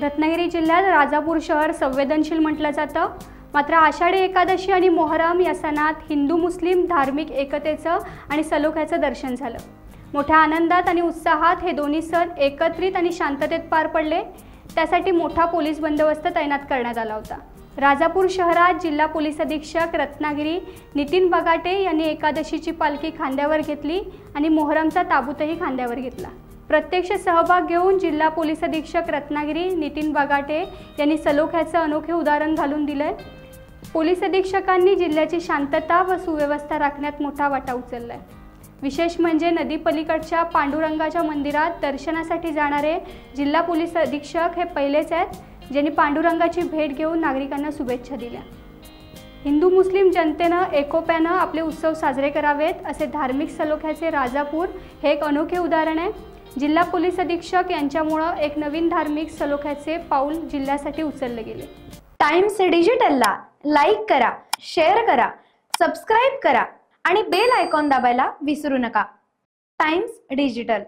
रत्नागिरी जिल्ह्यात राजापूर शहर संवेदनशील म्हटलं जातं। मात्र आषाढी एकादशी आणि मोहरम या सणात हिंदू मुस्लिम धार्मिक एकतेचं आणि सलोख्याचं दर्शन झालं। मोठ्या आनंदात आणि उत्साहात हे दोन्ही सण एकत्रित आणि शांततेत पार पडले। त्यासाठी मोठा पोलीस बंदोबस्त तैनात करण्यात आला होता। राजापूर शहरात जिल्हा पोलीस अधीक्षक रत्नागिरी नितीन बगाटे यांनी एकादशीची पालखी खांद्यावर घेतली आणि मोहरमचा ताबूतही खांद्यावर घेतला। प्रत्यक्ष सहभाग घेऊन जिल्हा पोलीस अधीक्षक रत्नागिरी नितीन बगाटे यांनी सलोख्याचं अनोखे उदाहरण घालून दिले। पोलीस अधीक्षकांनी जिल्ह्याची शांतता व सुव्यवस्था राखण्यात मोठा वाटा उचललाय। विशेष म्हणजे नदी पलीकडच्या पांडुरंगाच्या मंदिरात दर्शनासाठी जाणारे जिल्हा पोलीस अधीक्षक हे पहिलेच आहेत ज्यांनी पांडुरंगाची भेट घेऊन नागरिकांना शुभेच्छा दिल्या। हिंदू मुस्लिम जनतेनं एकोप्यानं आपले उत्सव साजरे करावेत असे धार्मिक सलोख्याचे राजापूर हे एक अनोखे उदाहरण आहे। जिल्हा पोलीस अधीक्षक यांच्यामुळे एक नवीन धार्मिक सलोख्याचे पाऊल जिल्ह्यासाठी उचलले गेले। टाइम्स डिजिटलला लाईक करा, शेअर करा, सबस्क्राइब करा आणि बेल आयकॉन दाबायला विसरू नका। Times digital.